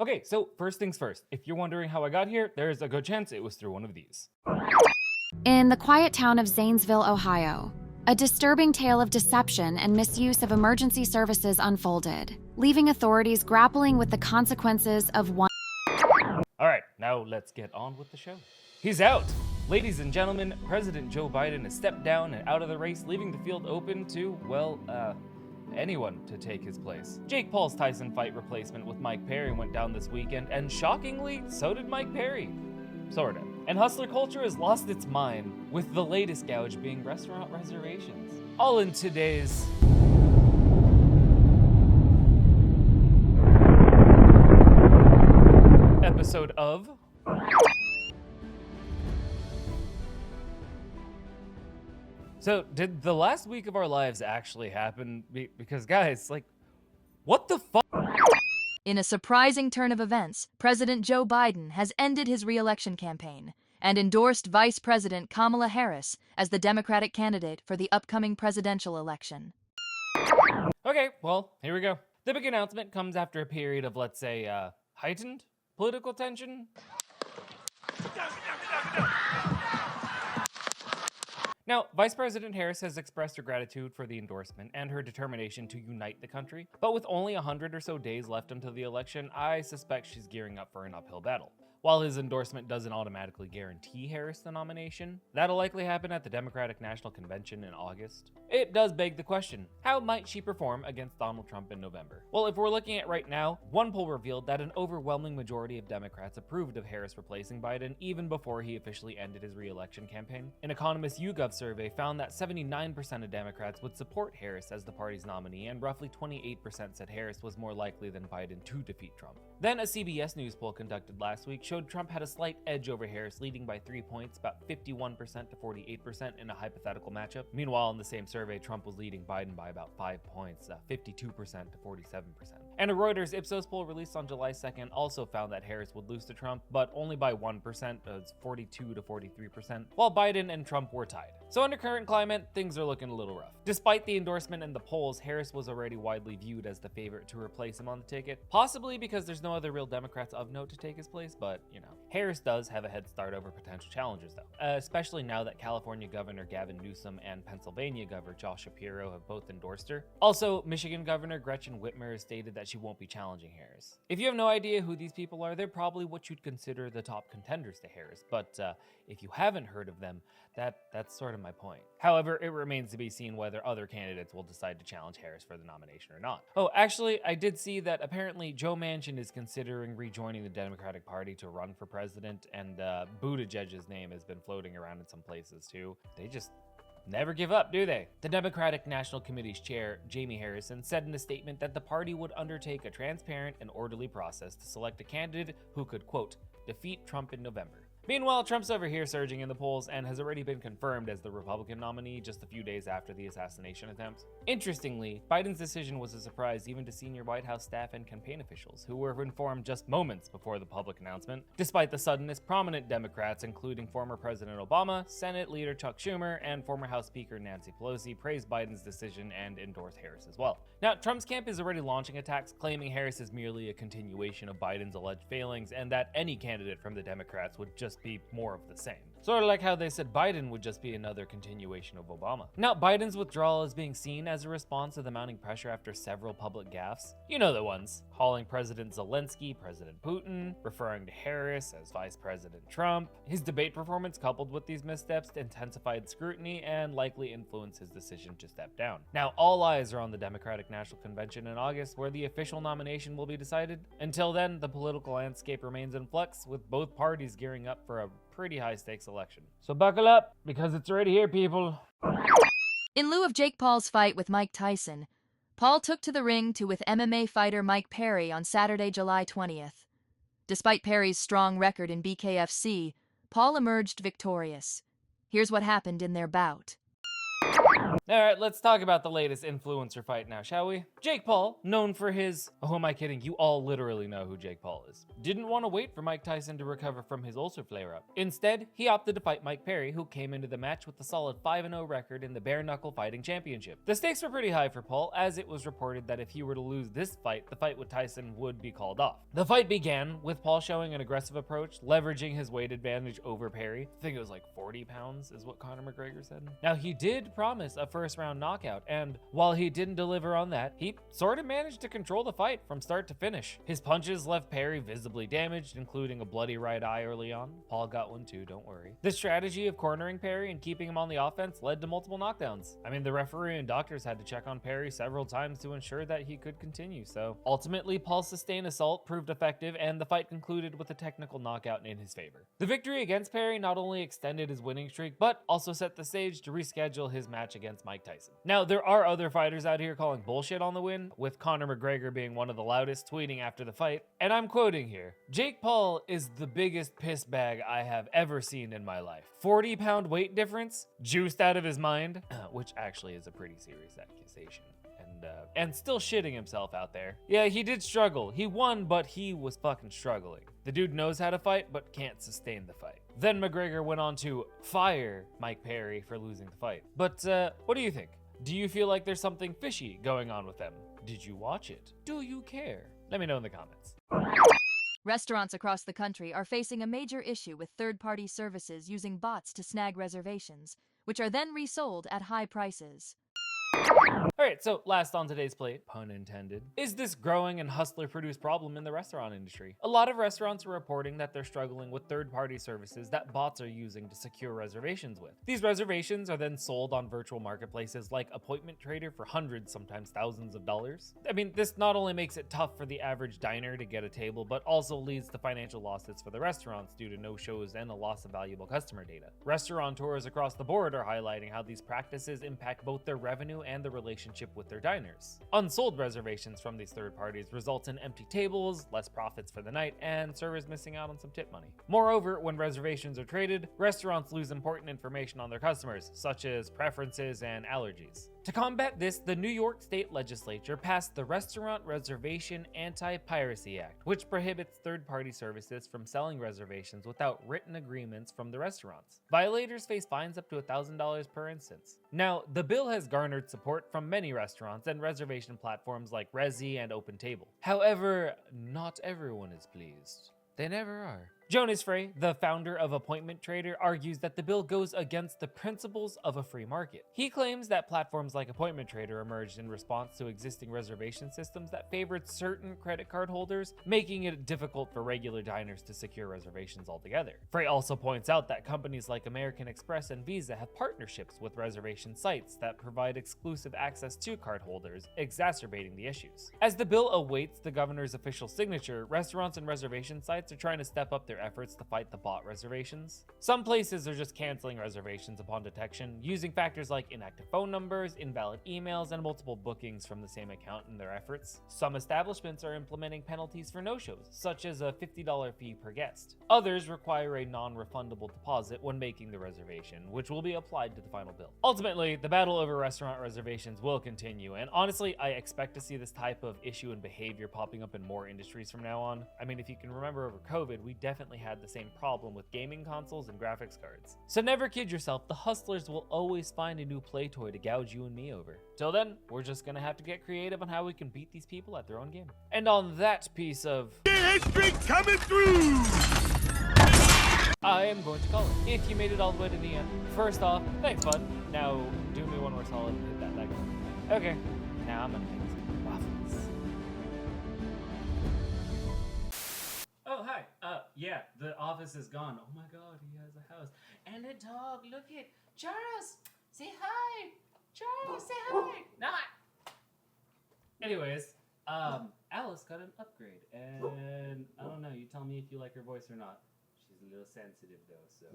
Okay, so first things first. If you're wondering how I got here, there's a good chance it was through one of these. In the quiet town of Zanesville, Ohio, a disturbing tale of deception and misuse of emergency services unfolded, leaving authorities grappling with the consequences of one. Alright, now let's get on with the show. He's out! Ladies and gentlemen, President Joe Biden has stepped down and out of the race, leaving the field open to, anyone to take his place. Jake Paul's Tyson fight replacement with Mike Perry went down this weekend, and shockingly, so did Mike Perry. Sorta. And hustler culture has lost its mind, with the latest gouge being restaurant reservations. All in today's episode of So, did the last week of our lives actually happen? Because guys, like, what the fuck? In a surprising turn of events, President Joe Biden has ended his re-election campaign and endorsed Vice President Kamala Harris as the Democratic candidate for the upcoming presidential election. Okay, well, here we go. The big announcement comes after a period of, let's say, heightened political tension. Now, Vice President Harris has expressed her gratitude for the endorsement and her determination to unite the country, but with only 100 or so days left until the election, I suspect she's gearing up for an uphill battle. While his endorsement doesn't automatically guarantee Harris the nomination, that'll likely happen at the Democratic National Convention in August. It does beg the question, how might she perform against Donald Trump in November? Well, if we're looking at right now, one poll revealed that an overwhelming majority of Democrats approved of Harris replacing Biden even before he officially ended his re-election campaign. An Economist YouGov survey found that 79% of Democrats would support Harris as the party's nominee, and roughly 28% said Harris was more likely than Biden to defeat Trump. Then a CBS News poll conducted last week showed Trump had a slight edge over Harris, leading by 3 points, about 51% to 48% in a hypothetical matchup. Meanwhile, in the same survey, Trump was leading Biden by about 5 points, 52% to 47%. And a Reuters Ipsos poll released on July 2nd also found that Harris would lose to Trump, but only by 1%, it's 42 to 43%, while Biden and Trump were tied. So under current climate, things are looking a little rough. Despite the endorsement in the polls, Harris was already widely viewed as the favorite to replace him on the ticket, possibly because there's no other real Democrats of note to take his place, but you know. Harris does have a head start over potential challengers though, especially now that California Governor Gavin Newsom and Pennsylvania Governor Josh Shapiro have both endorsed her. Also, Michigan Governor Gretchen Whitmer stated that she won't be challenging Harris. If you have no idea who these people are, they're probably what you'd consider the top contenders to Harris, but if you haven't heard of them, that's sort of my point. However, it remains to be seen whether other candidates will decide to challenge Harris for the nomination or not. Oh, actually, I did see that apparently Joe Manchin is considering rejoining the Democratic Party to run for president, and Buttigieg's name has been floating around in some places too. They just never give up, do they? The Democratic National Committee's chair, Jamie Harrison, said in a statement that the party would undertake a transparent and orderly process to select a candidate who could, quote, defeat Trump in November. Meanwhile, Trump's over here surging in the polls and has already been confirmed as the Republican nominee just a few days after the assassination attempt. Interestingly, Biden's decision was a surprise even to senior White House staff and campaign officials, who were informed just moments before the public announcement. Despite the suddenness, prominent Democrats, including former President Obama, Senate Leader Chuck Schumer, and former House Speaker Nancy Pelosi, praised Biden's decision and endorsed Harris as well. Now, Trump's camp is already launching attacks, claiming Harris is merely a continuation of Biden's alleged failings and that any candidate from the Democrats would just be more of the same. Sort of like how they said Biden would just be another continuation of Obama. Now, Biden's withdrawal is being seen as a response to the mounting pressure after several public gaffes. You know the ones. Calling President Zelensky President Putin, referring to Harris as Vice President Trump. His debate performance coupled with these missteps intensified scrutiny and likely influenced his decision to step down. Now, all eyes are on the Democratic National Convention in August, where the official nomination will be decided. Until then, the political landscape remains in flux, with both parties gearing up for a pretty high-stakes election. So buckle up, because it's already here, people. In lieu of Jake Paul's fight with Mike Tyson, Paul took to the ring with MMA fighter Mike Perry on Saturday, July 20th. Despite Perry's strong record in BKFC, Paul emerged victorious. Here's what happened in their bout. Alright, let's talk about the latest influencer fight now, shall we? Jake Paul, known for his... Oh, who am I kidding? You all literally know who Jake Paul is. Didn't want to wait for Mike Tyson to recover from his ulcer flare-up. Instead, he opted to fight Mike Perry, who came into the match with a solid 5-0 record in the bare-knuckle fighting championship. The stakes were pretty high for Paul, as it was reported that if he were to lose this fight, the fight with Tyson would be called off. The fight began with Paul showing an aggressive approach, leveraging his weight advantage over Perry. I think it was like 40 pounds is what Conor McGregor said. Now, he did promise a first-round knockout, and while he didn't deliver on that, he sort of managed to control the fight from start to finish. His punches left Perry visibly damaged, including a bloody right eye early on. Paul got one too, don't worry. The strategy of cornering Perry and keeping him on the offense led to multiple knockdowns. I mean, the referee and doctors had to check on Perry several times to ensure that he could continue, so ultimately Paul's sustained assault proved effective, and the fight concluded with a technical knockout in his favor. The victory against Perry not only extended his winning streak, but also set the stage to reschedule his match against Mike Tyson. Now, there are other fighters out here calling bullshit on the win, with Conor McGregor being one of the loudest, tweeting after the fight, and I'm quoting here, "Jake Paul is the biggest piss bag I have ever seen in my life. 40-pound weight difference? Juiced out of his mind?" Which actually is a pretty serious accusation. And still shitting himself out there. Yeah, he did struggle. He won, but he was fucking struggling. The dude knows how to fight, but can't sustain the fight. Then McGregor went on to fire Mike Perry for losing the fight. But what do you think? Do you feel like there's something fishy going on with them? Did you watch it? Do you care? Let me know in the comments. Restaurants across the country are facing a major issue with third-party services using bots to snag reservations, which are then resold at high prices. Alright, so last on today's plate, pun intended, is this growing and hustler-produced problem in the restaurant industry. A lot of restaurants are reporting that they're struggling with third-party services that bots are using to secure reservations with. These reservations are then sold on virtual marketplaces like Appointment Trader for hundreds, sometimes thousands of dollars. I mean, this not only makes it tough for the average diner to get a table, but also leads to financial losses for the restaurants due to no-shows and a loss of valuable customer data. Restaurateurs across the board are highlighting how these practices impact both their revenue and the relationship with their diners. Unsold reservations from these third parties result in empty tables, less profits for the night, and servers missing out on some tip money. Moreover, when reservations are traded, restaurants lose important information on their customers, such as preferences and allergies. To combat this, the New York State Legislature passed the Restaurant Reservation Anti-Piracy Act, which prohibits third-party services from selling reservations without written agreements from the restaurants. Violators face fines up to $1,000 per instance. Now, the bill has garnered support from many restaurants and reservation platforms like Resy and OpenTable. However, not everyone is pleased. They never are. Jonas Frey, the founder of Appointment Trader, argues that the bill goes against the principles of a free market. He claims that platforms like Appointment Trader emerged in response to existing reservation systems that favored certain credit card holders, making it difficult for regular diners to secure reservations altogether. Frey also points out that companies like American Express and Visa have partnerships with reservation sites that provide exclusive access to card holders, exacerbating the issues. As the bill awaits the governor's official signature, restaurants and reservation sites are trying to step up their efforts to fight the bot reservations. Some places are just canceling reservations upon detection, using factors like inactive phone numbers, invalid emails, and multiple bookings from the same account in their efforts. Some establishments are implementing penalties for no-shows, such as a $50 fee per guest. Others require a non-refundable deposit when making the reservation, which will be applied to the final bill. Ultimately, the battle over restaurant reservations will continue, and honestly, I expect to see this type of issue and behavior popping up in more industries from now on. I mean, if you can remember over COVID, we definitely had the same problem with gaming consoles and graphics cards. So never kid yourself, the hustlers will always find a new play toy to gouge you and me over. Till then, we're just gonna have to get creative on how we can beat these people at their own game. And on that piece of history coming through, I am going to call it. If you made it all the way to the end, first off, thanks bud. Now do me one more solid and hit that like button. Okay, now I'm gonna make some waffles. Oh, hi. Yeah, the office is gone. Oh my god, he has a house. And a dog. Look at Charles. Say hi. Charles, say hi. Not. Anyways, Alice got an upgrade. And I don't know, you tell me if you like her voice or not. She's a little sensitive though, so